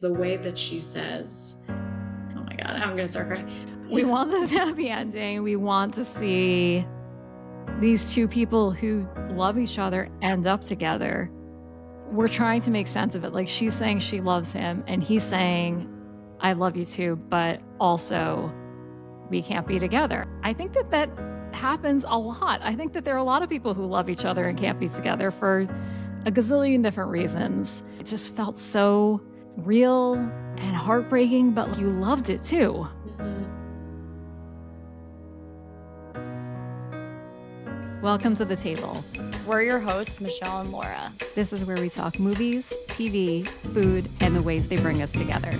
The way that she says, oh my God, I'm going to start crying. We want this happy ending. We want to see these two people who love each other end up together. We're trying to make sense of it. Like, she's saying she loves him and he's saying, I love you too, but also we can't be together. I think that happens a lot. I think that there are a lot of people who love each other and can't be together for a gazillion different reasons. It just felt so real and heartbreaking, but you loved it too. Welcome to the table. We're your hosts, Michelle and Laura. This is where we talk movies, TV, food, and the ways they bring us together.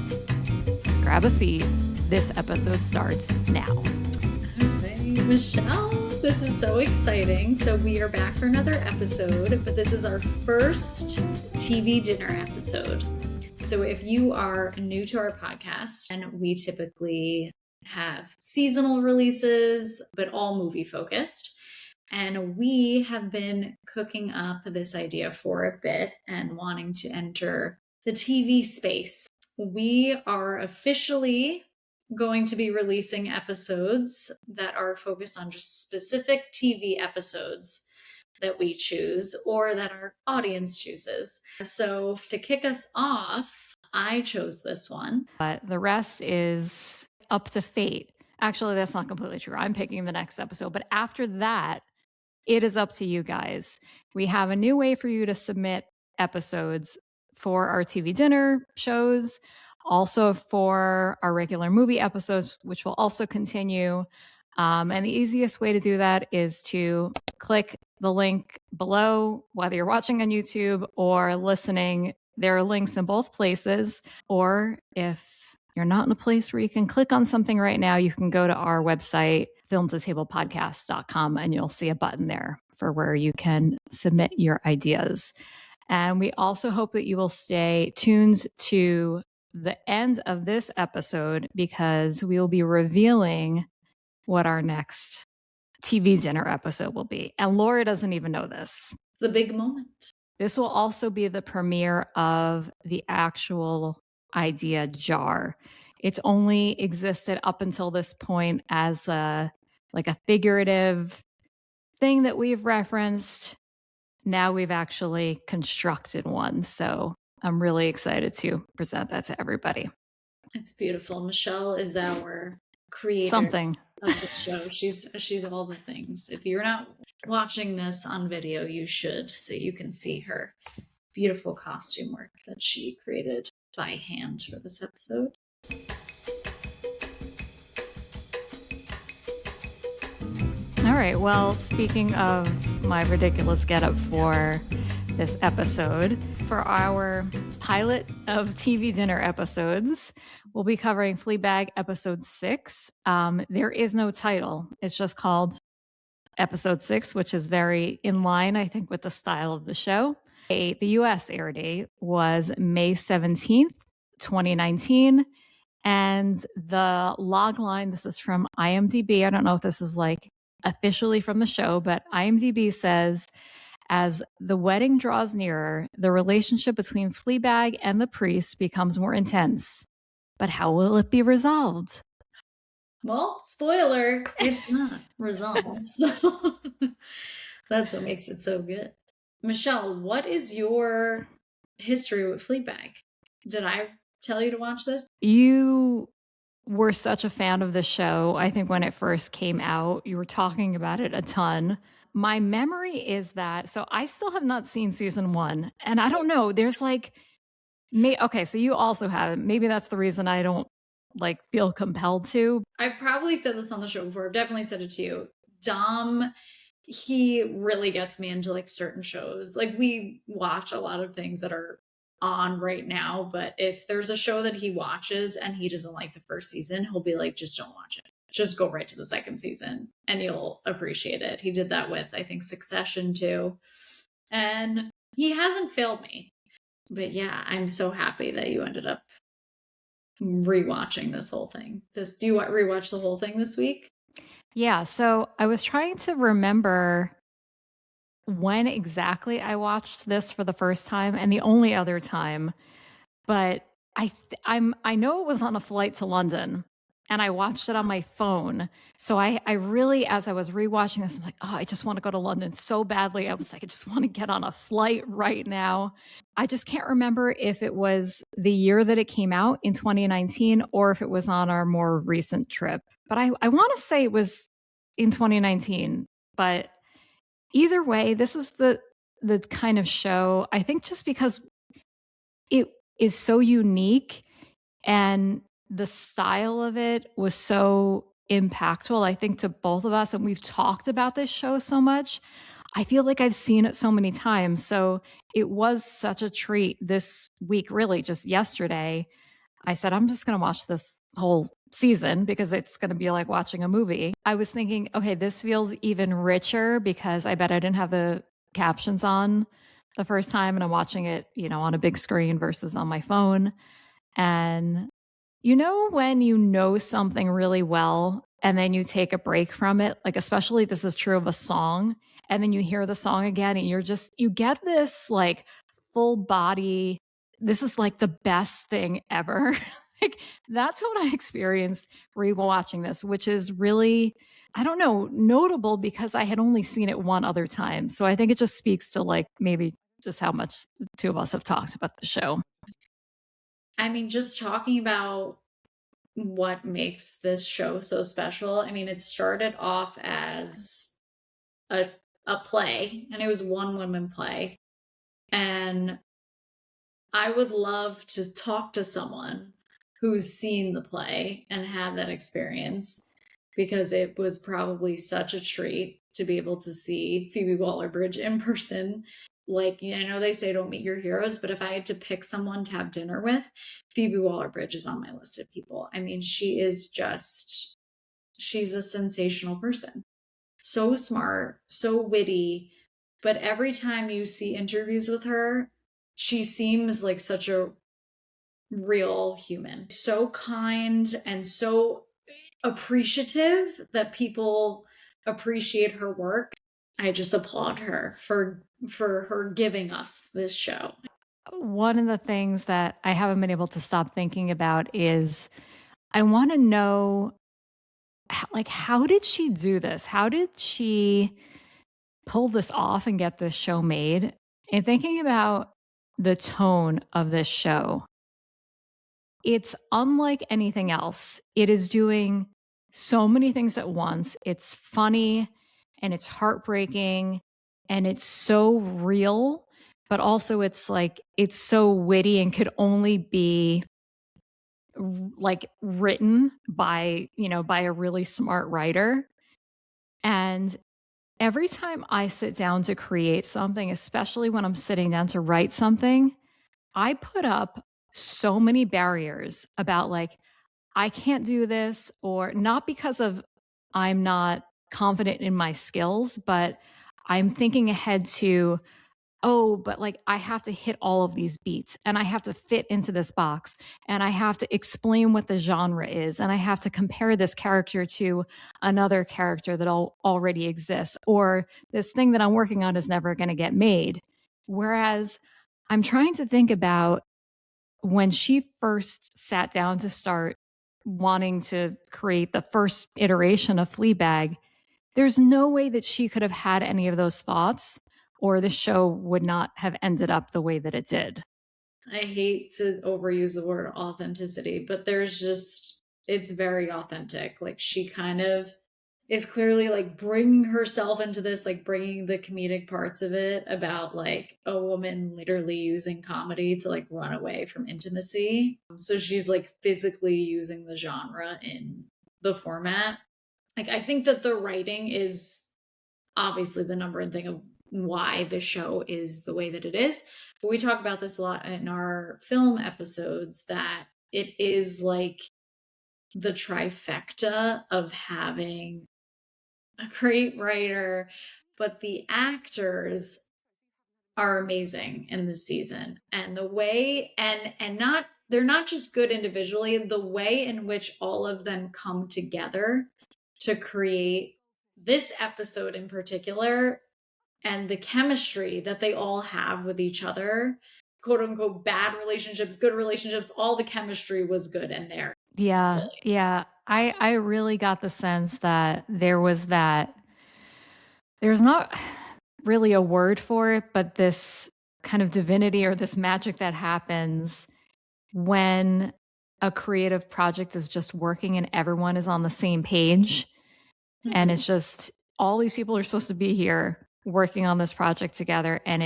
Grab a seat. This episode starts now. Hey, Michelle, this is so exciting. So we are back for another episode, but this is our first TV dinner episode. So if you are new to our podcast, and we typically have seasonal releases, but all movie focused. And we have been cooking up this idea for a bit and wanting to enter the TV space. We are officially going to be releasing episodes that are focused on just specific TV episodes that we choose or that our audience chooses. So to kick us off, I chose this one. But the rest is up to fate. Actually, that's not completely true. I'm picking the next episode. But after that, it is up to you guys. We have a new way for you to submit episodes for our TV dinner shows, also for our regular movie episodes, which will also continue. And the easiest way to do that is to click the link below, whether you're watching on YouTube or listening. There are links in both places. Or if you're not in a place where you can click on something right now, you can go to our website, filmtotablepodcast.com, and you'll see a button there for where you can submit your ideas. And we also hope that you will stay tuned to the end of this episode because we will be revealing what our next TV dinner episode will be. And Laura doesn't even know this. The big moment. This will also be the premiere of the actual idea jar. It's only existed up until this point as a figurative thing that we've referenced. Now we've actually constructed one. So I'm really excited to present that to everybody. It's beautiful. Michelle is our creator of the show. She's all the things. If you're not watching this on video, you should, so you can see her beautiful costume work that she created by hand for this episode. All right. Well, speaking of my ridiculous getup for this episode, for our pilot of TV dinner episodes, we'll be covering Fleabag episode 6. There is no title. It's just called episode 6, which is very in line, I think, with the style of the show. The US air date was May 17th, 2019. And the log line, this is from IMDb. I don't know if this is like officially from the show, but IMDb says, as the wedding draws nearer, the relationship between Fleabag and the priest becomes more intense. But how will it be resolved? Well, spoiler, it's not resolved. So that's what makes it so good. Michelle, what is your history with Fleabag? Did I tell you to watch this? You were such a fan of the show. I think when it first came out, you were talking about it a ton. My memory is that, so I still have not seen season 1. And I don't know, there's like, okay, so you also haven't. Maybe that's the reason I don't feel compelled to. I've probably said this on the show before. I've definitely said it to you. Dom, he really gets me into certain shows. We watch a lot of things that are on right now, but if there's a show that he watches and he doesn't like the first season, he'll be like, just don't watch it. Just go right to the second season and you'll appreciate it. He did that with, I think, Succession too. And he hasn't failed me. But yeah, I'm so happy that you ended up rewatching this whole thing. Do you rewatch the whole thing this week? Yeah, so I was trying to remember when exactly I watched this for the first time and the only other time, but I know it was on a flight to London, and I watched it on my phone. So I really, as I was rewatching this, I'm like, oh, I just want to go to London so badly. I was like, I just want to get on a flight right now. I just can't remember if it was the year that it came out in 2019 or if it was on our more recent trip. But I want to say it was in 2019. But either way, this is the kind of show, I think, just because it is so unique and the style of it was so impactful, I think, to both of us. And we've talked about this show so much. I feel like I've seen it so many times. So it was such a treat this week, really, just yesterday. I said, I'm just going to watch this whole season because it's going to be like watching a movie. I was thinking, okay, this feels even richer because I bet I didn't have the captions on the first time and I'm watching it, on a big screen versus on my phone. And when you know something really well and then you take a break from it, like especially this is true of a song, and then you hear the song again and you get this like full body, this is like the best thing ever. Like that's what I experienced rewatching this, which is really, I don't know, notable because I had only seen it one other time. So I think it just speaks to like maybe just how much the two of us have talked about the show. I mean, just talking about what makes this show so special. I mean, it started off as a play, and it was one woman play. And I would love to talk to someone who's seen the play and had that experience, because it was probably such a treat to be able to see Phoebe Waller-Bridge in person. Like, I know they say don't meet your heroes, but if I had to pick someone to have dinner with, Phoebe Waller-Bridge is on my list of people. I mean, she's a sensational person. So smart, so witty, but every time you see interviews with her, she seems like such a real human. So kind and so appreciative that people appreciate her work. I just applaud her for her giving us this show. One of the things that I haven't been able to stop thinking about is I want to know, how did she do this? How did she pull this off and get this show made? And thinking about the tone of this show, it's unlike anything else. It is doing so many things at once. It's funny and it's heartbreaking and it's so real, but also it's so witty and could only be like written by a really smart writer. And every time I sit down to create something, especially when I'm sitting down to write something, I put up so many barriers about like, I can't do this, or not because of I'm not confident in my skills, but I'm thinking ahead to, oh, but like I have to hit all of these beats and I have to fit into this box and I have to explain what the genre is and I have to compare this character to another character that already exists, or this thing that I'm working on is never going to get made. Whereas I'm trying to think about when she first sat down to start wanting to create the first iteration of Fleabag, there's no way that she could have had any of those thoughts or the show would not have ended up the way that it did. I hate to overuse the word authenticity, but it's very authentic. Like she kind of is clearly like bringing herself into this, like bringing the comedic parts of it about like a woman literally using comedy to like run away from intimacy. So she's like physically using the genre in the format. Like I think that the writing is obviously the number one thing of why the show is the way that it is. But we talk about this a lot in our film episodes, that it is like the trifecta of having a great writer, but the actors are amazing in this season. And the way and not they're not just good individually, the way in which all of them come together to create this episode in particular, and the chemistry that they all have with each other quote unquote bad relationships, good relationships, all the chemistry was good in there. Yeah. Really. Yeah. I really got the sense that there's not really a word for it, but this kind of divinity or this magic that happens when a creative project is just working and everyone is on the same page. And it's just all these people are supposed to be here working on this project together. And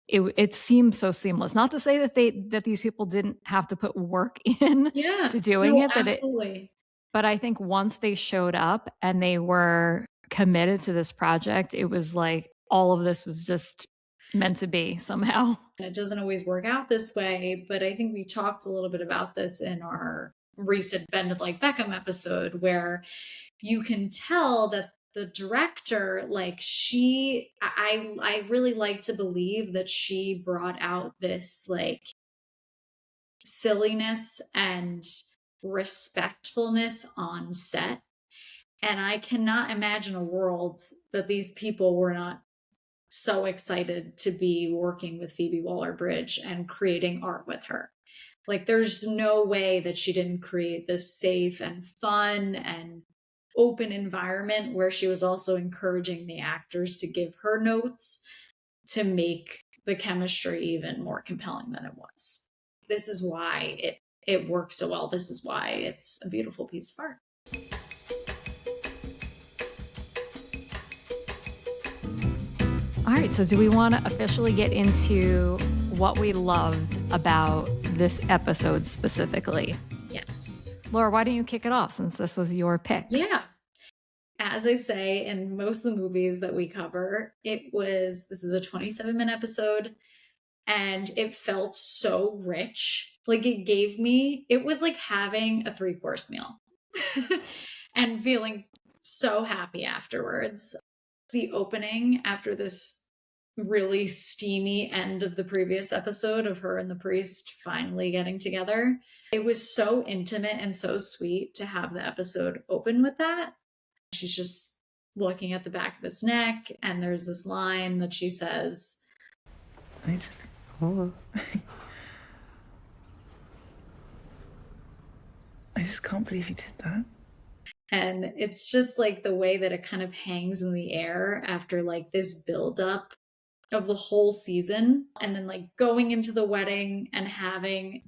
it seems so seamless. Not to say that these people didn't have to put work in Yeah. to doing No, it, absolutely. but I think once they showed up and they were committed to this project, it was like all of this was just meant to be somehow. And it doesn't always work out this way, but I think we talked a little bit about this in our recent Bended Like Beckham episode, where you can tell that the director, like I really like to believe that she brought out this like silliness and respectfulness on set. And I cannot imagine a world that these people were not so excited to be working with Phoebe Waller-Bridge and creating art with her. Like, there's no way that she didn't create this safe and fun and open environment where she was also encouraging the actors to give her notes to make the chemistry even more compelling than it was. This is why it works so well. This is why it's a beautiful piece of art. All right, so do we want to officially get into what we loved about this episode specifically? Yes. Laura, why don't you kick it off since this was your pick? Yeah. As I say in most of the movies that we cover, this is a 27-minute episode and it felt so rich. Like it was like having a 3-course meal and feeling so happy afterwards. The opening after this really steamy end of the previous episode of her and the priest finally getting together, it was so intimate and so sweet to have the episode open with that. She's just looking at the back of his neck, and there's this line that she says, I just can't believe you did that. And it's just like the way that it kind of hangs in the air after like this buildup of the whole season. And then like going into the wedding and having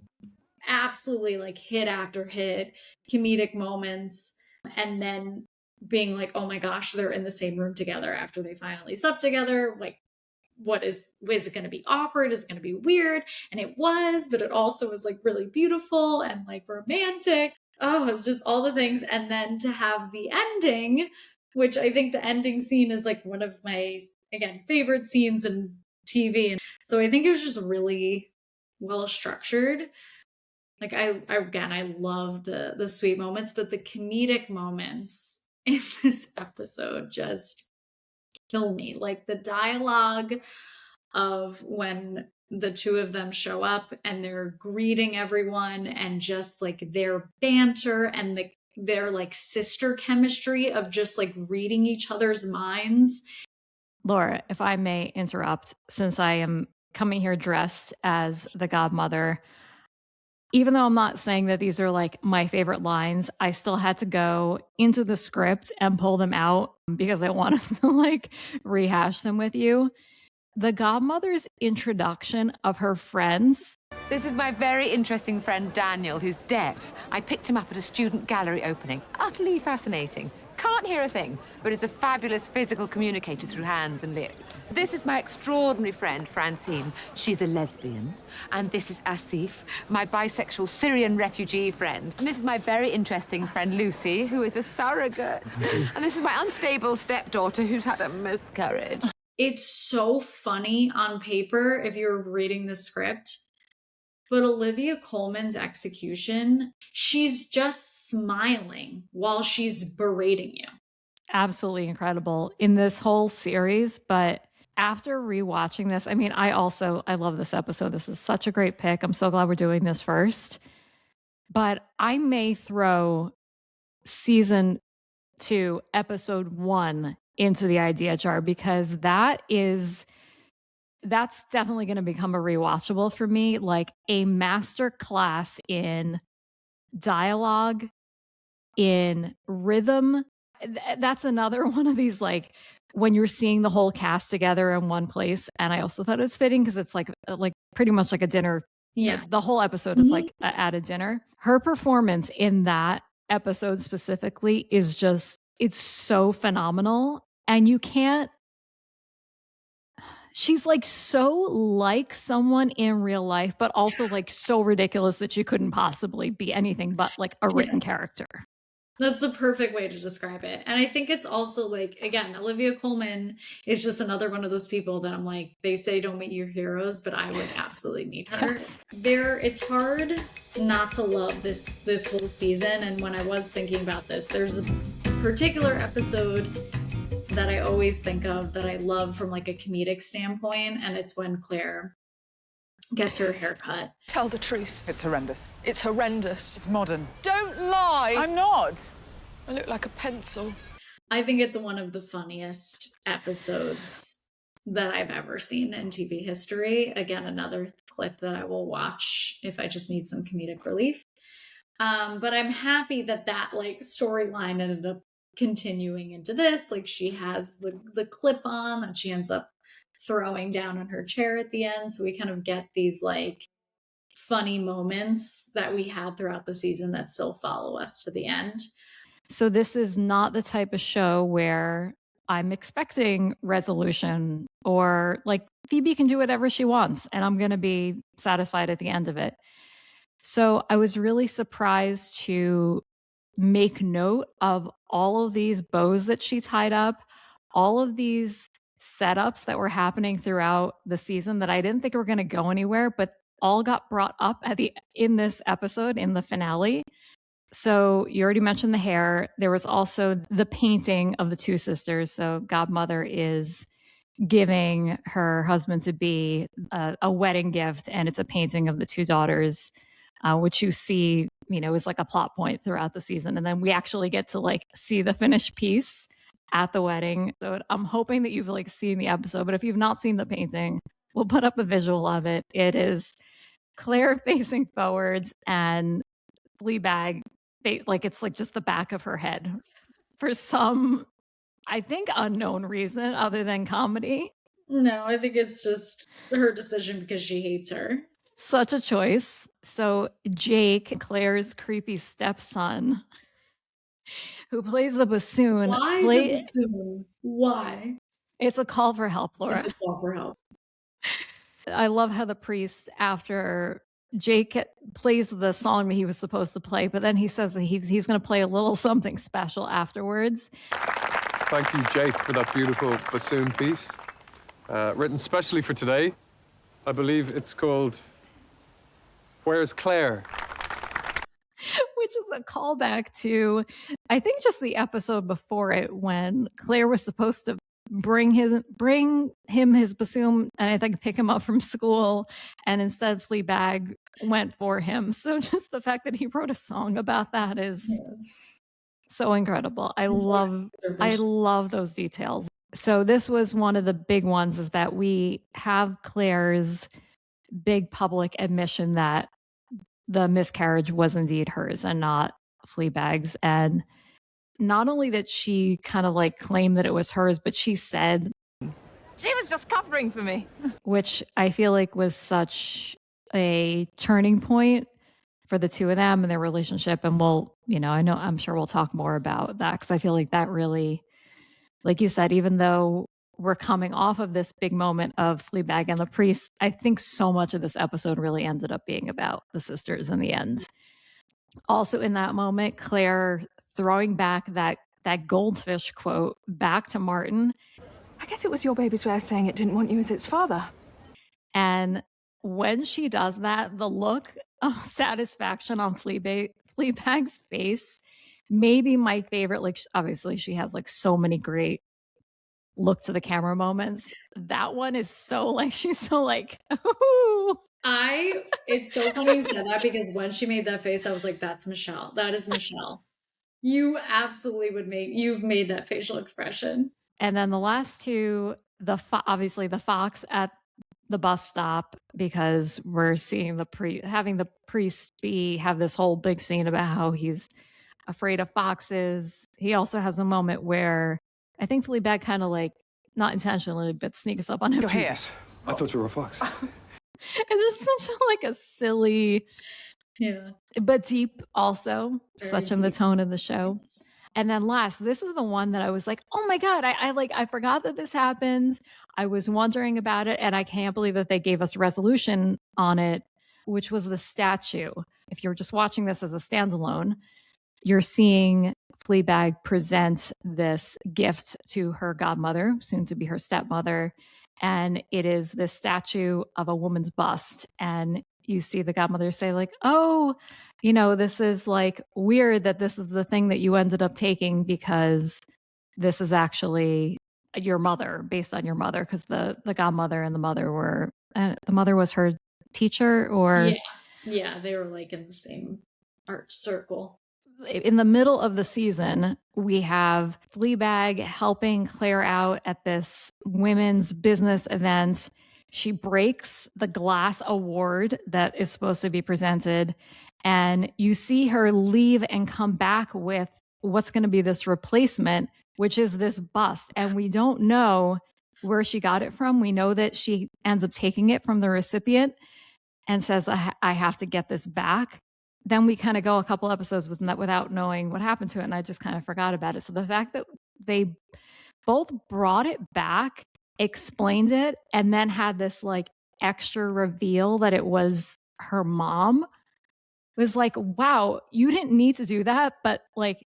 absolutely like hit after hit comedic moments. And then being like, oh my gosh, they're in the same room together after they finally slept together. Like, was it going to be awkward? Is it going to be weird? And it was, but it also was like really beautiful and like romantic. Oh, it was just all the things. And then to have the ending, which I think the ending scene is like one of my, again, favorite scenes in TV. And so I think it was just really well structured. Like I love the sweet moments, but the comedic moments in this episode just kill me. Like the dialogue of when the two of them show up and they're greeting everyone and just like their banter and their like sister chemistry of just like reading each other's minds. Laura, if I may interrupt, since I am coming here dressed as the godmother, even though I'm not saying that these are like my favorite lines, I still had to go into the script and pull them out because I wanted to like rehash them with you. The godmother's introduction of her friends. This is my very interesting friend Daniel, who's deaf. I picked him up at a student gallery opening. Utterly fascinating. Can't hear a thing, but is a fabulous physical communicator through hands and lips. This is my extraordinary friend, Francine. She's a lesbian. And this is Asif, my bisexual Syrian refugee friend. And this is my very interesting friend, Lucy, who is a surrogate. And this is my unstable stepdaughter, who's had a miscarriage. It's so funny on paper if you're reading the script. But Olivia Colman's execution, she's just smiling while she's berating you. Absolutely incredible in this whole series. But after rewatching this, I mean, I love this episode. This is such a great pick. I'm so glad we're doing this first. But I may throw season 2, episode 1 into the idea jar because that is that's definitely going to become a rewatchable for me, like a master class in dialogue, in rhythm. That's another one of these, like, when you're seeing the whole cast together in one place. And I also thought it was fitting because it's like pretty much like a dinner. Yeah. The whole episode is like at a dinner. Her performance in that episode specifically is just, it's so phenomenal. And you can't, she's like so like someone in real life, but also like so ridiculous that she couldn't possibly be anything but like a written character. That's the perfect way to describe it. And I think it's also like, again, Olivia Colman is just another one of those people that I'm like, they say don't meet your heroes, but I would absolutely meet her. Yes. It's hard not to love this whole season. And when I was thinking about this, there's a particular episode that I always think of that I love from like a comedic standpoint, and it's when Claire gets her hair cut. Tell the truth. It's horrendous. It's horrendous. It's modern. Don't lie. I'm not. I look like a pencil. I think it's one of the funniest episodes that I've ever seen in TV history. Again, another clip that I will watch if I just need some comedic relief. But I'm happy that like storyline ended up continuing into this. Like she has the clip on that she ends up throwing down on her chair at the end. So we kind of get these like funny moments that we had throughout the season that still follow us to the end. So this is not the type of show where I'm expecting resolution or like Phoebe can do whatever she wants and I'm going to be satisfied at the end of it. So I was really surprised to make note of all of these bows that she tied up, all of these setups that were happening throughout the season that I didn't think were going to go anywhere, but all got brought up in this episode, in the finale. So you already mentioned the hair. There was also the painting of the two sisters. So Godmother is giving her husband to be a wedding gift, and it's a painting of the two daughters, which you see, is like a plot point throughout the season. And then we actually get to like see the finished piece at the wedding. So I'm hoping that you've like seen the episode, but if you've not seen the painting, we'll put up a visual of it. It is Claire facing forwards and Fleabag, like it's like just the back of her head for some, I think, unknown reason other than comedy. No, I think it's just her decision because she hates her. Such a choice. So Jake, Claire's creepy stepson, who plays the bassoon. Why the bassoon? Why? It's a call for help, Laura. It's a call for help. I love how the priest, after Jake plays the song that he was supposed to play, but then he says that he's going to play a little something special afterwards. Thank you, Jake, for that beautiful bassoon piece. Written specially for today. I believe it's called Where's Claire? Which is a callback to, I think, just the episode before it when Claire was supposed to bring him his bassoon and I think pick him up from school, and instead Fleabag went for him. So just the fact that he wrote a song about that is so incredible. I love those details. So this was one of the big ones, is that we have Claire's big public admission that the miscarriage was indeed hers and not Fleabag's. And not only that she kind of like claimed that it was hers, but she said She was just covering for me. Which I feel like was such a turning point for the two of them and their relationship. And I'm sure we'll talk more about that, because I feel like that really, like you said, even though we're coming off of this big moment of Fleabag and the priest, I think so much of this episode really ended up being about the sisters in the end. Also in that moment, Claire throwing back that goldfish quote back to Martin. I guess it was your baby's way of saying it didn't want you as its father. And when she does that, the look of satisfaction on Fleabag's face, maybe my favorite. Like, obviously she has like so many great look to the camera moments. That one is so like, she's so like, ooh. It's so funny you said that, because when she made that face, I was like, that's Michelle. That is Michelle. You absolutely you've made that facial expression. And then the last two, obviously the fox at the bus stop because we're seeing having the priest have this whole big scene about how he's afraid of foxes. He also has a moment where I think Fleabag kind of like, not intentionally, but sneaks up on him. Your hairs. I thought you were a fox. It's just such a silly, but deep also, Very such in the deep. tone of the show. Yes. And then last, this is the one that I was like, oh my God, I forgot that this happened. I was wondering about it, and I can't believe that they gave us resolution on it, which was the statue. If you're just watching this as a standalone, you're seeing Fleabag present this gift to her godmother, soon to be her stepmother. And it is this statue of a woman's bust. And you see the godmother say like, oh, this is like weird that this is the thing that you ended up taking because this is actually your mother, based on your mother, because the godmother and the mother were, the mother was her teacher or... Yeah, they were like in the same art circle. In the middle of the season, we have Fleabag helping Claire out at this women's business event. She breaks the glass award that is supposed to be presented, and you see her leave and come back with what's going to be this replacement, which is this bust. And we don't know where she got it from. We know that she ends up taking it from the recipient and says, I have to get this back. Then we kind of go a couple episodes without knowing what happened to it. And I just kind of forgot about it. So the fact that they both brought it back, explained it, and then had this like extra reveal that it was her mom was like, wow, you didn't need to do that, but like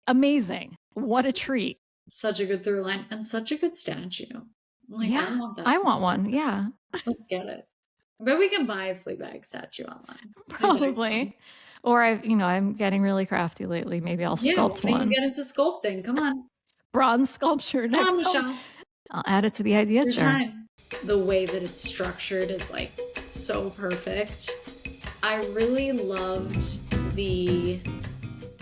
amazing. What a treat. Such a good through line and such a good statue. Like, yeah, I want that. I want one. Yeah. Let's get it. But we can buy a Fleabag statue online. Probably. Or I'm getting really crafty lately. Maybe I'll sculpt one. You get into sculpting. Come on. Bronze sculpture next time. Michelle. I'll add it to the idea jar. Time. The way that it's structured is like so perfect. I really loved the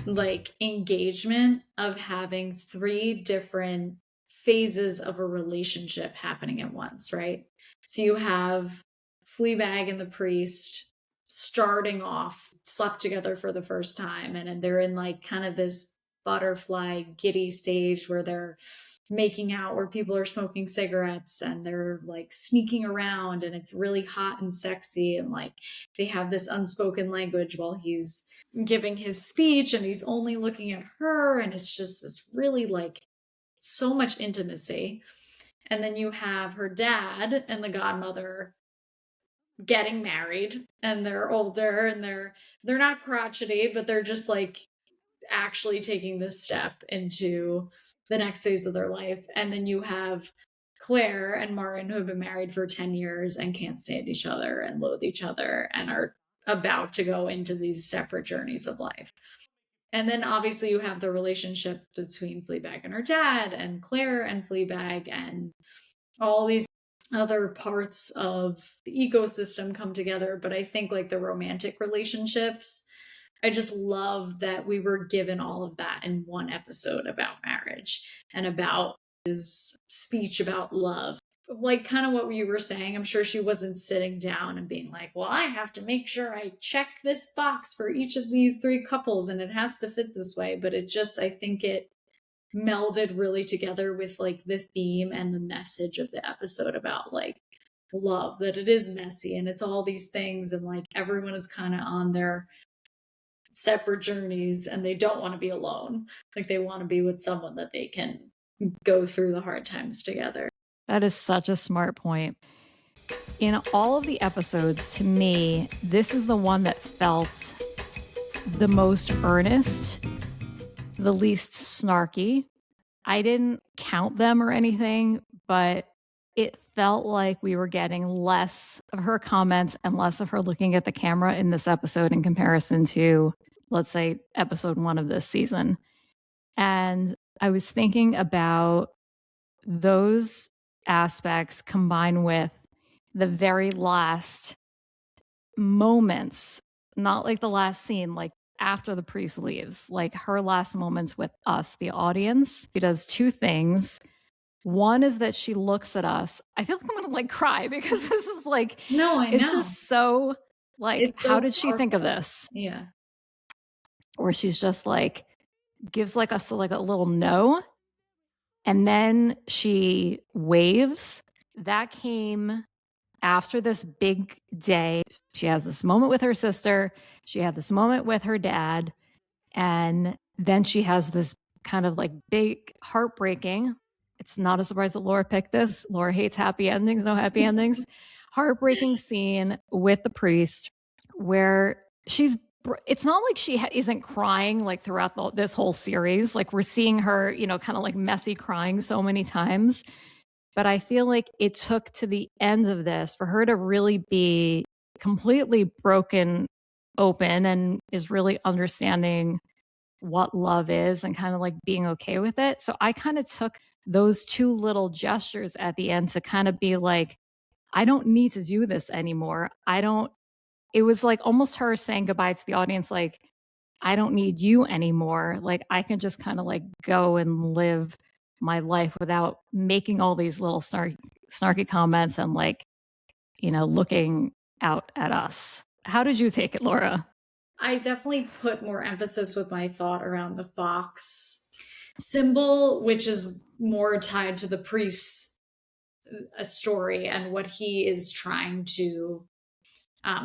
like engagement of having 3 different phases of a relationship happening at once, right? So you have Fleabag and the priest starting off, slept together for the first time, and they're in like kind of this butterfly giddy stage where they're making out, where people are smoking cigarettes and they're like sneaking around, and it's really hot and sexy, and like they have this unspoken language while he's giving his speech and he's only looking at her, and it's just this really like so much intimacy. And then you have her dad and the godmother getting married, and they're older and they're not crotchety, but they're just like actually taking this step into the next phase of their life. And then you have Claire and Martin, who have been married for 10 years and can't stand each other and loathe each other and are about to go into these separate journeys of life. And then obviously you have the relationship between Fleabag and her dad, and Claire and Fleabag, and all these other parts of the ecosystem come together. But I think like the romantic relationships, I just love that we were given all of that in one episode about marriage and about his speech about love. Like kind of what you were saying, I'm sure she wasn't sitting down and being like, well, I have to make sure I check this box for each of these 3 couples and it has to fit this way. But it just, I think it melded really together with like the theme and the message of the episode about like love, that it is messy and it's all these things, and like everyone is kind of on their separate journeys and they don't want to be alone. Like they want to be with someone that they can go through the hard times together. That is such a smart point. In all of the episodes, to me, this is the one that felt the most earnest, the least snarky. I didn't count them or anything, but it felt like we were getting less of her comments and less of her looking at the camera in this episode in comparison to, let's say, episode 1 of this season. And I was thinking about those aspects combined with the very last moments, not like the last scene, like after the priest leaves, like her last moments with us, the audience. She does 2 things. One is that she looks at us. I feel like I'm gonna like cry because this is like, No, I it's know. just so like, It's how so did she think of powerful. this? Yeah. Where she's just like, gives like us like a little no. And then she waves. That came after this big day. She has this moment with her sister. She had this moment with her dad. And then she has this kind of like big heartbreaking. It's not a surprise that Laura picked this. Laura hates happy endings, no happy endings. Heartbreaking scene with the priest where it's not like she isn't crying like throughout this whole series. Like we're seeing her, you know, kind of like messy crying so many times. But I feel like it took to the end of this for her to really be completely broken open and is really understanding what love is and kind of like being okay with it. So I kind of took those two little gestures at the end to kind of be like, I don't need to do this anymore. It was like almost her saying goodbye to the audience, like, I don't need you anymore. Like, I can just kind of like go and live my life without making all these little snarky comments and like, you know, looking out at us. How did you take it, Laura? I definitely put more emphasis with my thought around the fox symbol, which is more tied to the priest's story and what he is trying to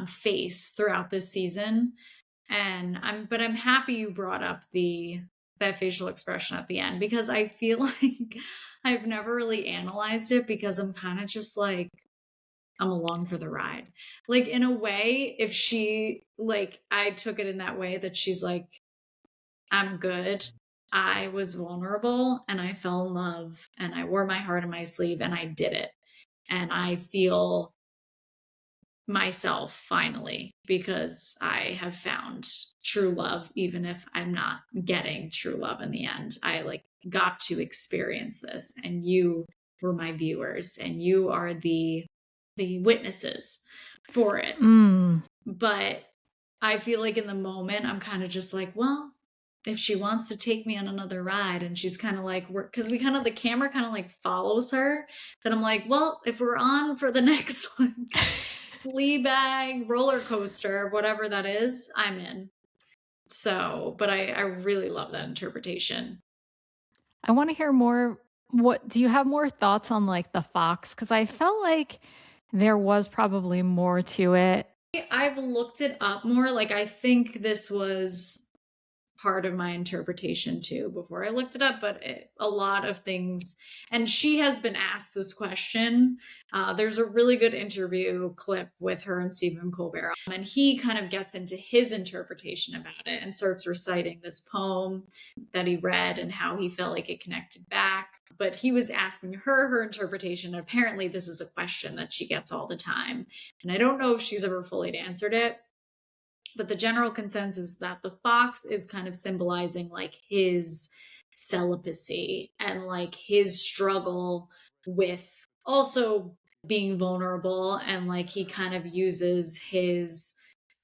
face throughout this season. And I'm happy you brought up that facial expression at the end, because I feel like I've never really analyzed it, because I'm kind of just like, I'm along for the ride. Like, in a way, if she, like, I took it in that way that she's like, I'm good. I was vulnerable and I fell in love and I wore my heart on my sleeve and I did it. And I feel myself finally, because I have found true love, even if I'm not getting true love in the end. I like got to experience this, and you were my viewers and you are the witnesses for it. But I feel like in the moment I'm kind of just like, well, if she wants to take me on another ride, and she's kind of like, because the camera kind of like follows her, then I'm like, well, if we're on for the next like Fleabag roller coaster, whatever that is, I'm in. So, but I really love that interpretation. I want to hear more. What do you have more thoughts on like the fox? Because I felt like there was probably more to it. I've looked it up more. Like, I think this was part of my interpretation too before I looked it up, but a lot of things, and she has been asked this question. There's a really good interview clip with her and Stephen Colbert, and he kind of gets into his interpretation about it and starts reciting this poem that he read and how he felt like it connected back. But he was asking her interpretation. Apparently this is a question that she gets all the time, and I don't know if she's ever fully answered it. But the general consensus is that the fox is kind of symbolizing like his celibacy and like his struggle with also being vulnerable, and like he kind of uses his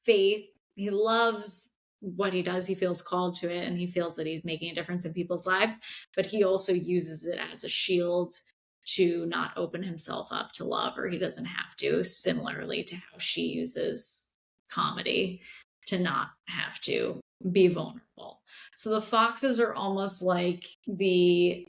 faith. He loves what he does. He feels called to it and he feels that he's making a difference in people's lives, but he also uses it as a shield to not open himself up to love, or he doesn't have to, similarly to how she uses comedy to not have to be vulnerable. So the foxes are almost like the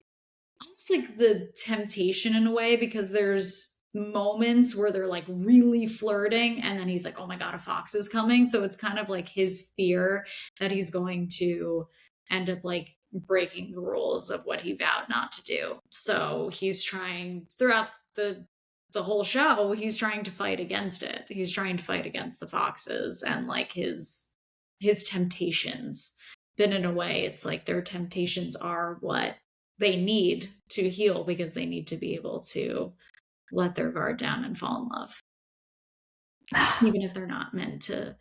temptation in a way, because there's moments where they're like really flirting and then he's like, oh my God, a fox is coming. So it's kind of like his fear that he's going to end up like breaking the rules of what he vowed not to do. So he's trying throughout the whole show, he's trying to fight against it. He's trying to fight against the foxes and like his temptations. But in a way, it's like their temptations are what they need to heal, because they need to be able to let their guard down and fall in love. Even if they're not meant to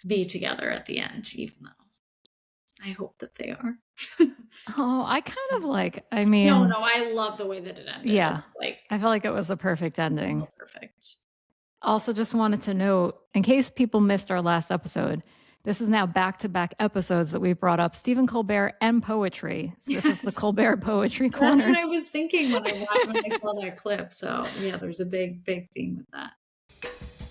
be together at the end, even though I hope that they are. Oh, I kind of like, I mean, no, I love the way that it ended. Yeah. It's like, I felt like it was a perfect ending. Perfect. Also, just wanted to note, in case people missed our last episode, This is now back-to-back episodes that we've brought up Stephen Colbert and poetry. So this is the Colbert Poetry Corner. That's what I was thinking when I saw that clip. So yeah, there's a big theme with that.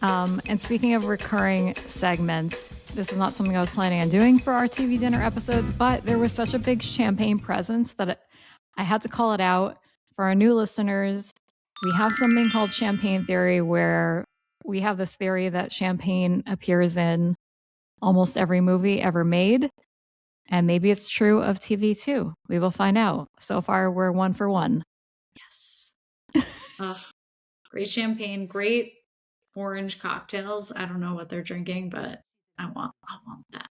And speaking of recurring segments, this is not something I was planning on doing for our TV dinner episodes, but there was such a big champagne presence that I had to call it out. For our new listeners, we have something called champagne theory, where we have this theory that champagne appears in almost every movie ever made. And maybe it's true of TV too. We will find out. So far, we're 1 for 1. Yes. Great champagne, great orange cocktails. I don't know what they're drinking, but I want that.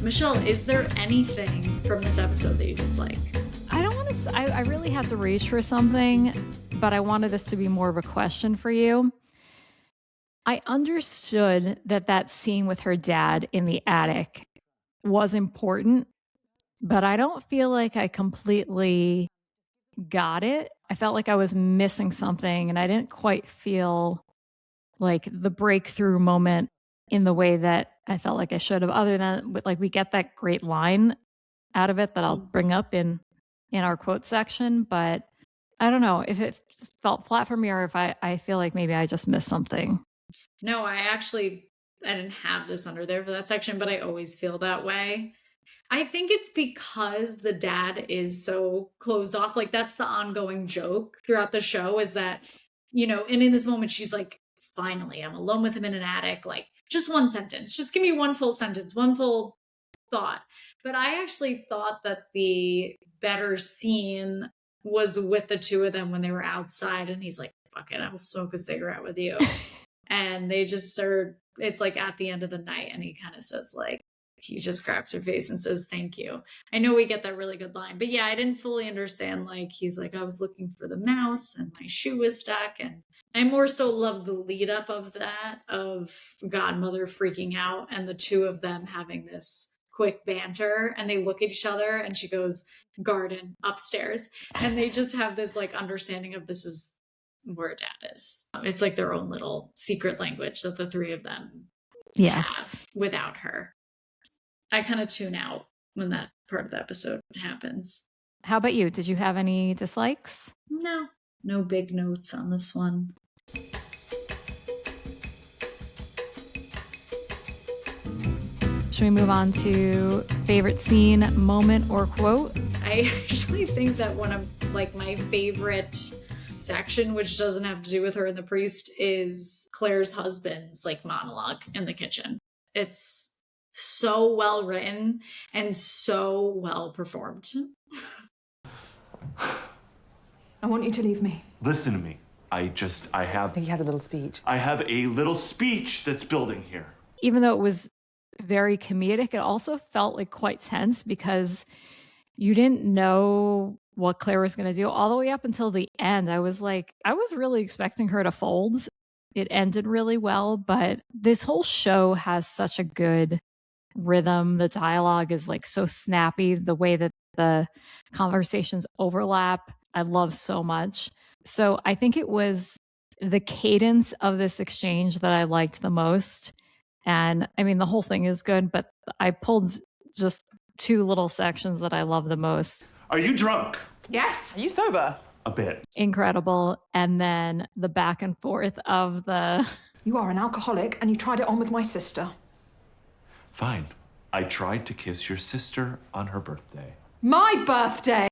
Michelle, is there anything from this episode that you dislike? I don't want to. I really had to reach for something, but I wanted this to be more of a question for you. I understood that scene with her dad in the attic was important, but I don't feel like I completely got it. I felt like I was missing something, and I didn't quite feel like the breakthrough moment in the way that I felt like I should have, other than like we get that great line out of it that I'll bring up in our quote section. But I don't know if it felt flat for me, or if I feel like maybe I just missed something. No, I didn't have this under there for that section, but I always feel that way. I think it's because the dad is so closed off. Like, that's the ongoing joke throughout the show, is that, and in this moment, she's like, finally, I'm alone with him in an attic. Like, just one sentence. Just give me one full sentence, one full thought. But I actually thought that the better scene was with the two of them when they were outside, and he's like, fuck it, I'll smoke a cigarette with you. And they just it's like at the end of the night, and he kind of says, like, he just grabs her face and says, thank you. I know we get that really good line, but yeah, I didn't fully understand. Like, he's like, I was looking for the mouse and my shoe was stuck. And I more so love the lead up of that, of Godmother freaking out and the two of them having this quick banter, and they look at each other and she goes, garden upstairs. And they just have this like understanding of, this is where dad is. It's like their own little secret language that the three of them have without her. I kind of tune out when that part of the episode happens. How about you? Did you have any dislikes? No big notes on this one. Should we move on to favorite scene, moment, or quote? I actually think that one of like my favorite section, which doesn't have to do with her and the priest, is Claire's husband's like monologue in the kitchen. It's so well written and so well performed. I want you to leave me. Listen to me. I think he has a little speech. I have a little speech that's building here. Even though it was very comedic, it also felt like quite tense, because you didn't know what Claire was going to do all the way up until the end. I was really expecting her to fold. It ended really well, but this whole show has such a good rhythm. The dialogue is like so snappy. The way that the conversations overlap, I love so much. So I think it was the cadence of this exchange that I liked the most. And I mean, the whole thing is good, but I pulled just two little sections that I love the most. Are you drunk? Yes. Are you sober? A bit. Incredible. And then the back and forth of the... You are an alcoholic and you tried it on with my sister. Fine. I tried to kiss your sister on her birthday. My birthday!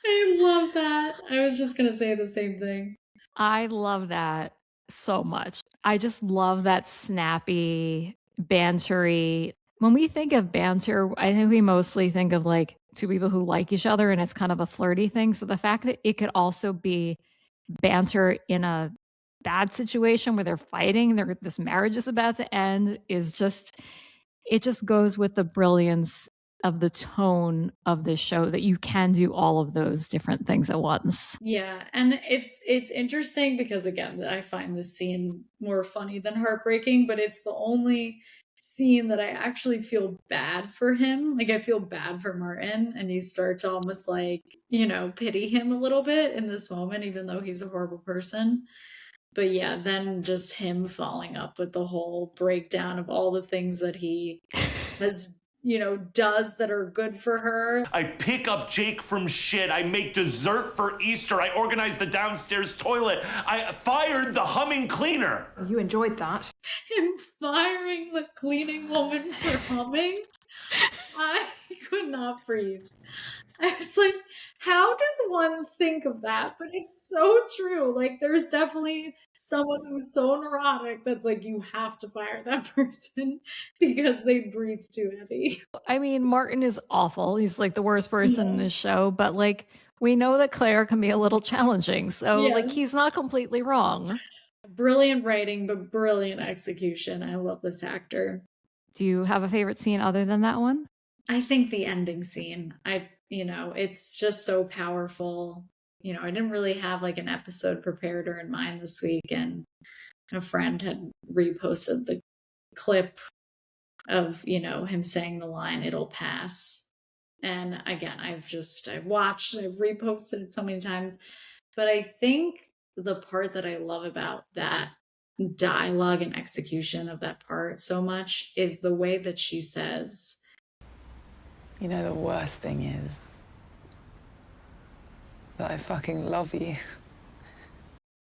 I love that. I was just going to say the same thing. I love that so much. I just love that snappy, bantery. When we think of banter, I think we mostly think of like two people who like each other and it's kind of a flirty thing. So the fact that it could also be banter in a bad situation where they're fighting, this marriage is about to end, is just, it just goes with the brilliance of the tone of this show, that you can do all of those different things at once. Yeah, and it's interesting because, again, I find this scene more funny than heartbreaking, but it's the only scene that I actually feel bad for him. Like, I feel bad for Martin, and you start to almost like, pity him a little bit in this moment, even though he's a horrible person. But yeah, then just him following up with the whole breakdown of all the things that he has, does that are good for her. I pick up Jake from shit. I make dessert for Easter. I organize the downstairs toilet. I fired the humming cleaner. You enjoyed that. Him firing the cleaning woman for humming. I could not breathe. I was like, how does one think of that? But it's so true. Like, there's definitely someone who's so neurotic that's like, you have to fire that person because they breathe too heavy. I mean, Martin is awful. He's like the worst person in this show, but like we know that Claire can be a little challenging. So like he's not completely wrong. Brilliant writing, but brilliant execution. I love this actor. Do you have a favorite scene other than that one? I think the ending scene. It's just so powerful. I didn't really have like an episode prepared or in mind this week, and a friend had reposted the clip of, him saying the line, "It'll pass." And again, I've reposted it so many times. But I think the part that I love about that dialogue and execution of that part so much is the way that she says, The worst thing is that I fucking love you.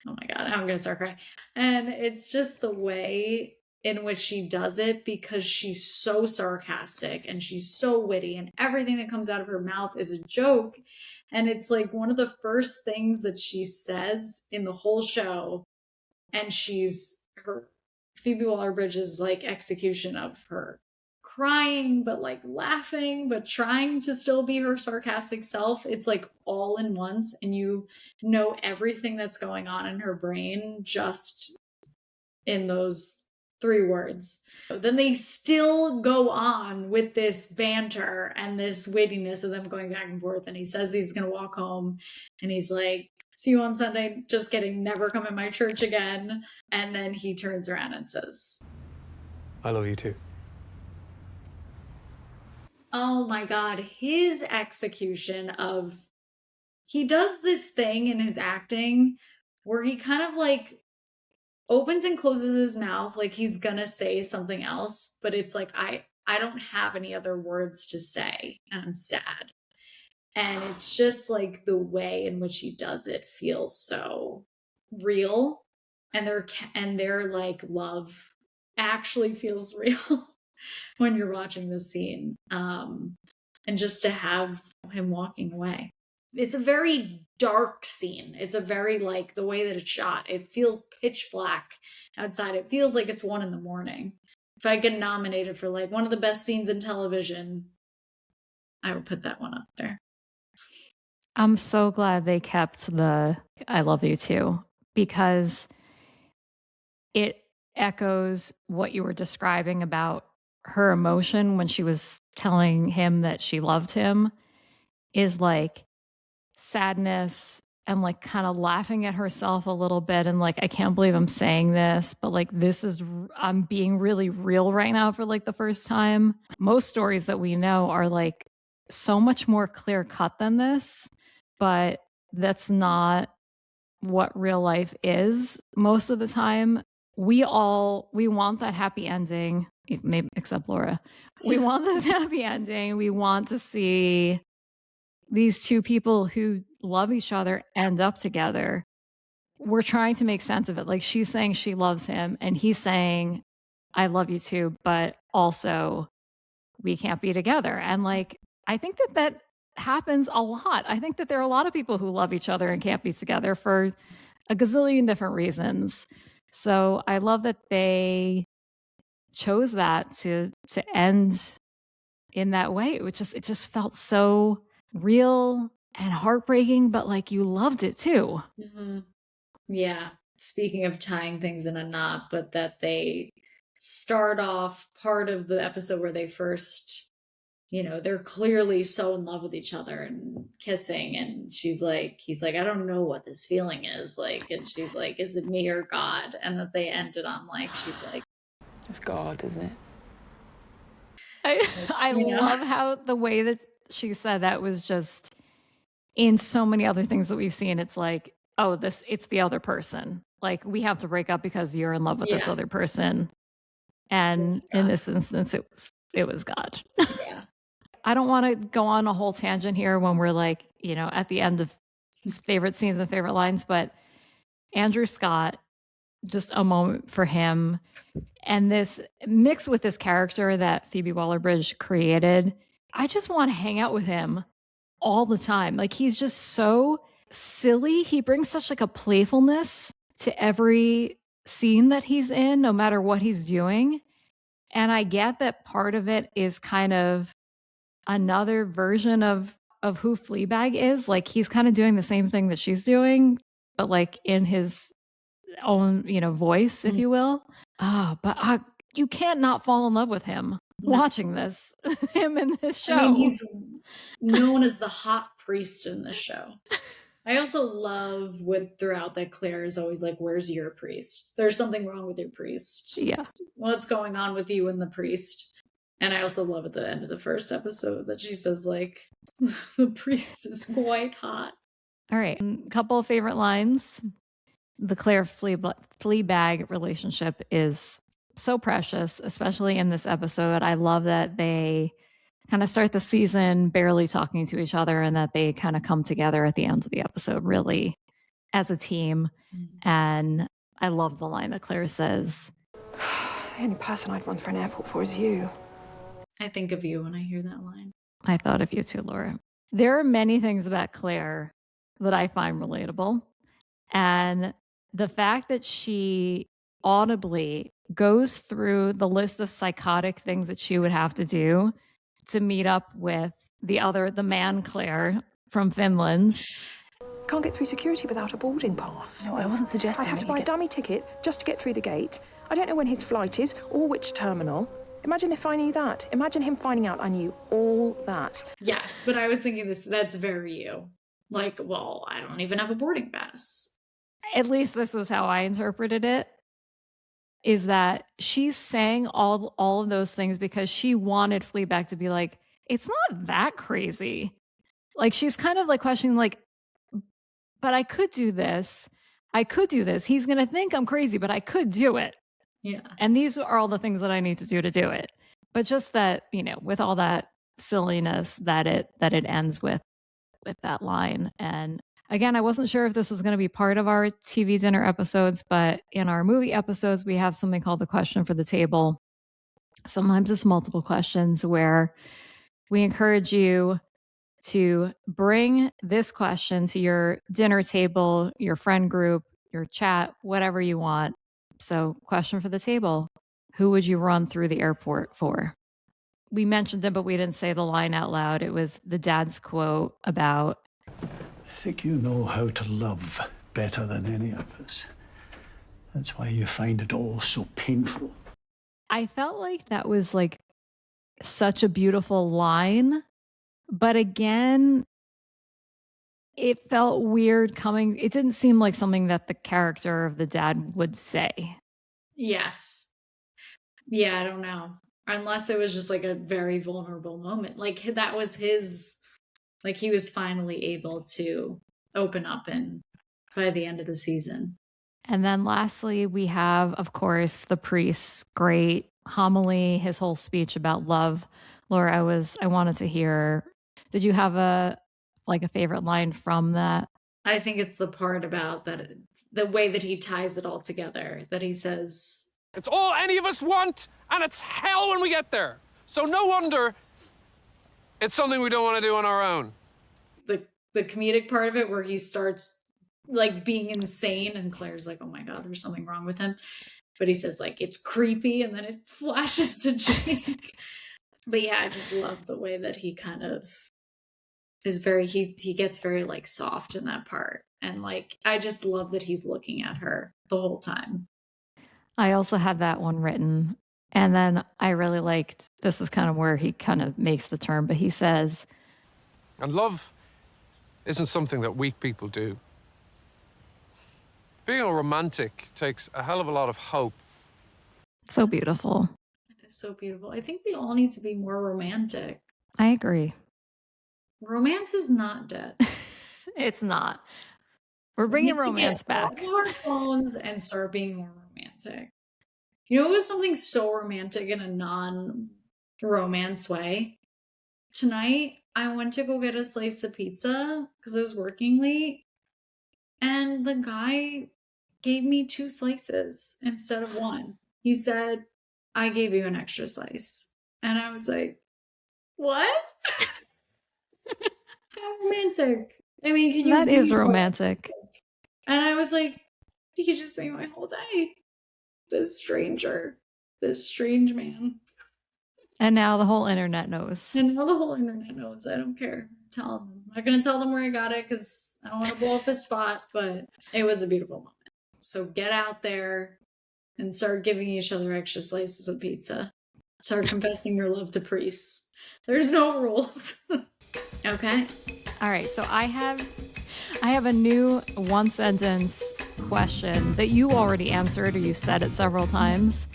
oh my God, I'm going to start crying. And it's just the way in which she does it, because she's so sarcastic and she's so witty and everything that comes out of her mouth is a joke. And it's like one of the first things that she says in the whole show. And Phoebe Waller-Bridge's like execution of her crying, but like laughing, but trying to still be her sarcastic self. It's like all in once, and you know everything that's going on in her brain just in those 3 words. Then they still go on with this banter and this wittiness of them going back and forth. And he says he's going to walk home, and he's like, "See you on Sunday. Just kidding. Never come in my church again." And then he turns around and says, I love you too. oh my God, his execution of, he does this thing in his acting where he kind of like opens and closes his mouth like he's gonna say something else, but it's like, I don't have any other words to say, and I'm sad. And it's just like the way in which he does it feels so real, and their like love actually feels real when you're watching this scene. And just to have him walking away. It's a very dark scene. It's a very like the way that it's shot. It feels pitch black outside. It feels like it's 1 a.m. If I get nominated for like one of the best scenes in television, I would put that one up there. I'm so glad they kept the "I love you too," because it echoes what you were describing about her emotion when she was telling him that she loved him, is like sadness and like kind of laughing at herself a little bit and like, I can't believe I'm saying this, but like I'm being really real right now for like the first time. Most stories that we know are like so much more clear cut than this, but that's not what real life is most of the time. We want that happy ending, maybe except Laura. We want this happy ending. We want to see these 2 people who love each other end up together. We're trying to make sense of it. Like, she's saying she loves him and he's saying, "I love you too," but also we can't be together. And like, I think that happens a lot. I think that there are a lot of people who love each other and can't be together for a gazillion different reasons. So I love that they chose that to end in that way. It just felt so real and heartbreaking, but like you loved it too. Mm-hmm. Yeah. Speaking of tying things in a knot, but that they start off part of the episode where they first, they're clearly so in love with each other and kissing, and he's like, "I don't know what this feeling is like," and she's like, "Is it me or God?" And that they ended on like, she's like, It's God, isn't it? I love how the way that she said that was just in so many other things that we've seen. It's like, oh, it's the other person. like, we have to break up because you're in love with this Yeah. other person. And It's in God. this instance, it was God. Yeah. I don't want to go on a whole tangent here when we're like, you know, at the end of favorite scenes and favorite lines, but Andrew Scott, just a moment for him. And this mixed with this character that Phoebe Waller-Bridge created, I just want to hang out with him all the time. Like, he's just so silly. He brings such like a playfulness to every scene that he's in, no matter what he's doing. And I get that part of it is kind of another version of who Fleabag is. Like, he's kind of doing the same thing that she's doing, but like in his own, you know, voice, if you will. But you can't not fall in love with him watching this, him in this show. I mean, he's known as the hot priest in this show. I also love throughout that Claire is always like, where's your priest? There's something wrong with your priest. Yeah. What's going on with you and the priest? And I also love at the end of the first episode that she says, like, the priest is quite hot. All right. A couple of favorite lines. The Claire Fleabag relationship is so precious, especially in this episode. I love that they kind of start the season barely talking to each other and that they kind of come together at the end of the episode, really, as a team. And I love the line that Claire says, The only person I'd run for an airport for is you. I think of you when I hear that line. I thought of you too, Laura. There are many things about Claire that I find relatable. And the fact that she audibly goes through the list of psychotic things that she would have to do to meet up with the man Claire from Finland. Can't get through security without a boarding pass. No, I wasn't suggesting I have that to you buy a get... dummy ticket just to get through the gate. I don't know when his flight is or which terminal. Imagine if I knew that. Imagine him finding out I knew all that. Yes, but I was thinking that's very you. Like, well, I don't even have a boarding pass. At least this was how I interpreted it, is that she's saying all of those things because she wanted Fleabag to be like, it's not that crazy. Like, she's kind of like questioning, like, but I could do this. I could do this. He's going to think I'm crazy, but I could do it. Yeah. And these are all the things that I need to do it. But just that, you know, with all that silliness that it ends with that line. And again, I wasn't sure if this was going to be part of our TV dinner episodes, but in our movie episodes, we have something called the question for the table. Sometimes it's multiple questions where we encourage you to bring this question to your dinner table, your friend group, your chat, whatever you want. So, question for the table. Who would you run through the airport for? We mentioned it, but we didn't say the line out loud. It was the dad's quote about, I think you know how to love better than any of us. That's why you find it all so painful. I felt like that was like such a beautiful line. But again, it felt weird coming. It didn't seem like something that the character of the dad would say. Yes. Yeah, I don't know. Unless it was just like a very vulnerable moment. Like, that was his, like, he was finally able to open up and by the end of the season. And then lastly, we have, of course, the priest's great homily, his whole speech about love. Laura, I wanted to hear, did you have a favorite line from that? I think it's the part about that, the way that he ties it all together, that he says, It's all any of us want, and it's hell when we get there. So no wonder it's something we don't want to do on our own. The comedic part of it where he starts like being insane and Claire's like, oh my God, there's something wrong with him. But he says like, it's creepy. And then it flashes to Jake. But yeah, I just love the way that he kind of is he gets very like soft in that part. And like, I just love that he's looking at her the whole time. I also had that one written. And then I really liked, this is kind of where he kind of makes the turn, but he says, and love isn't something that weak people do. Being a romantic takes a hell of a lot of hope. So beautiful. It is so beautiful. I think we all need to be more romantic. I agree. Romance is not dead. It's not. We're bringing We need to romance get off back. of our phones and start being more romantic. You know, it was something so romantic in a non-romance way. Tonight, I went to go get a slice of pizza because I was working late, and the guy gave me 2 slices instead of 1. He said, I gave you an extra slice. And I was like, what? How romantic. I mean, can you That is be more romantic. And I was like, he just made my whole day. This stranger, this strange man. And now the whole internet knows. And now the whole internet knows. I don't care. Tell them. I'm not going to tell them where I got it because I don't want to blow up the spot, but it was a beautiful moment. So get out there and start giving each other extra slices of pizza. Start confessing your love to priests. There's no rules. Okay. All right, so I have a new one sentence question that you already answered, or you said it several times,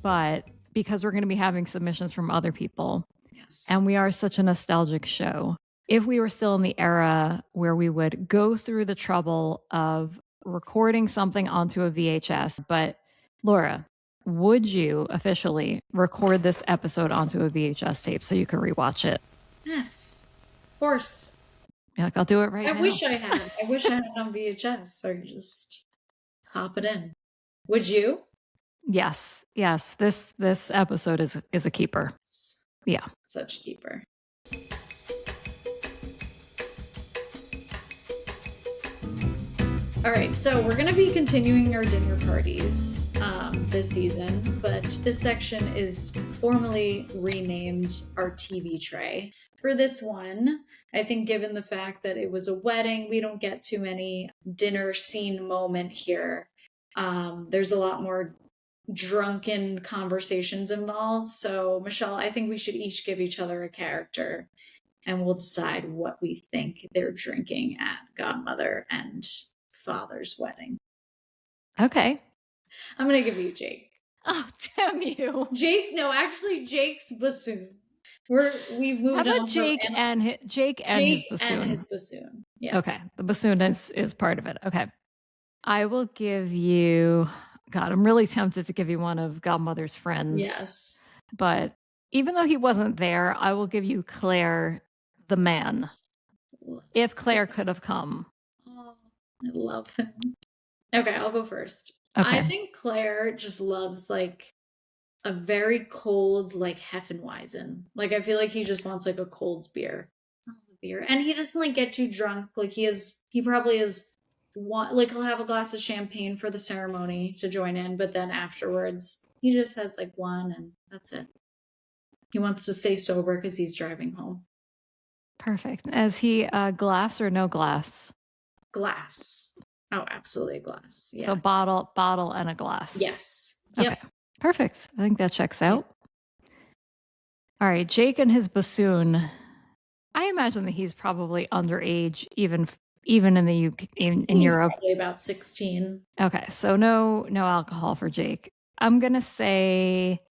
but because we're going to be having submissions from other people, yes, and we are such a nostalgic show, if we were still in the era where we would go through the trouble of recording something onto a VHS, but Laura, would you officially record this episode onto a VHS tape so you could rewatch it? Yes, of course. You're like, I'll do it right now. I wish I had it on VHS, so you just hop it in. Would you? Yes. This episode is a keeper. Yeah, such a keeper. All right, so we're going to be continuing our dinner parties this season, but this section is formally renamed our TV tray. For this one, I think given the fact that it was a wedding, we don't get too many dinner scene moment here. There's a lot more drunken conversations involved. So, Michelle, I think we should each give each other a character, and we'll decide what we think they're drinking at Godmother and Father's wedding. Okay. I'm going to give you Jake. Oh, damn you. Jake, no, actually, Jake's bassoon. We've moved How about on. Jake and his bassoon? And his bassoon. Yes. Okay, the bassoon is part of it. Okay. I will give you, God, I'm really tempted to give you one of Godmother's friends. Yes. But even though he wasn't there, I will give you Claire, the man. If Claire could have come. Oh, I love him. Okay, I'll go first. Okay. I think Claire just loves like a very cold, like Heffenweisen. Like I feel like he just wants like a cold beer. And he doesn't like get too drunk. Like he probably is one, like he'll have a glass of champagne for the ceremony to join in, but then afterwards he just has like one and that's it. He wants to stay sober because he's driving home. Perfect. Is he glass or no glass? Glass. Oh, absolutely a glass. Yeah. So bottle and a glass. Yes. Okay. Yep. Perfect. I think that checks out. All right, Jake and his bassoon. I imagine that he's probably underage, even in the UK, in Europe. Probably about 16. Okay, so no alcohol for Jake. I'm gonna say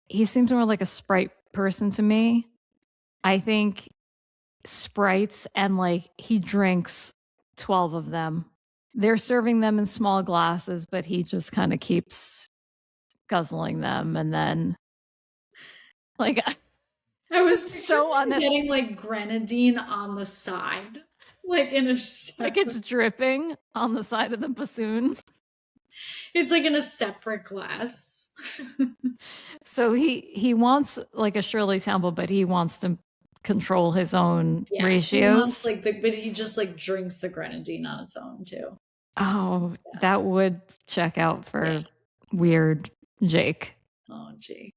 he seems more like a Sprite person to me. I think Sprites, and like he drinks 12 of them. They're serving them in small glasses, but he just kind of keeps guzzling them, and then like I was so unnecessary. Getting like grenadine on the side, like in a like it's dripping on the side of the bassoon. It's like in a separate glass. So he wants like a Shirley Temple, but he wants to control his own ratios. He wants, but he just like drinks the grenadine on its own too. Oh, that would check out for weird Jake. Oh, Jake.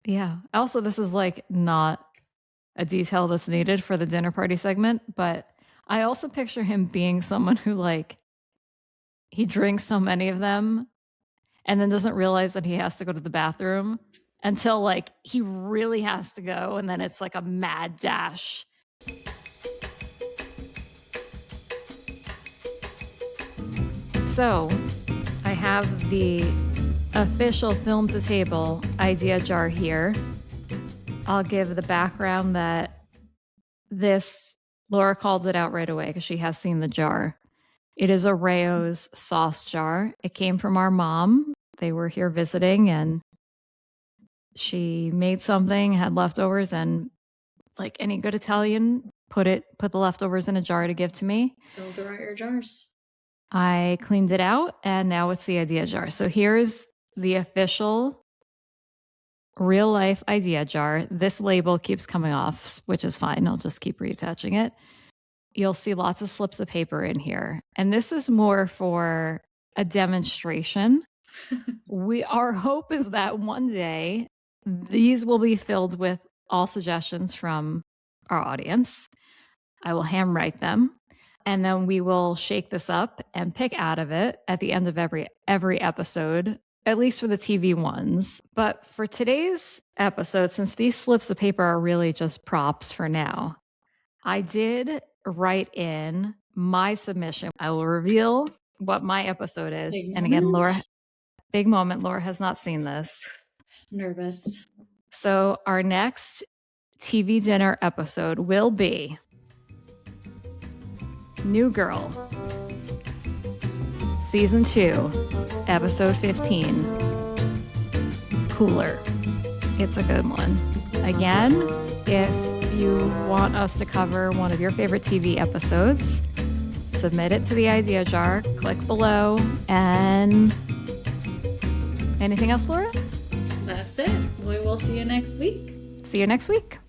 Yeah. Also, this is like not a detail that's needed for the dinner party segment, but I also picture him being someone who like he drinks so many of them and then doesn't realize that he has to go to the bathroom until like he really has to go, and then it's like a mad dash. So I have the official film to table idea jar here. I'll give the background that this Laura called it out right away because she has seen the jar. It is a Rayo's sauce jar. It came from our mom. They were here visiting and she made something, had leftovers, and like any good Italian, put the leftovers in a jar to give to me. Don't throw out your jars. I cleaned it out and now it's the idea jar. So here's the official real life idea jar. This label keeps coming off, which is fine. I'll just keep reattaching it. You'll see lots of slips of paper in here. And this is more for a demonstration. Our hope is that one day these will be filled with all suggestions from our audience. I will handwrite them. And then we will shake this up and pick out of it at the end of every episode, at least for the TV ones. But for today's episode, since these slips of paper are really just props for now, I did write in my submission. I will reveal what my episode is. And again, Laura, big moment. Laura has not seen this. Nervous. So our next TV dinner episode will be New Girl, Season 2, Episode 15, Cooler. It's a good one. Again, if you want us to cover one of your favorite TV episodes, submit it to the idea jar, click below, and anything else, Laura? That's it. We will see you next week. See you next week.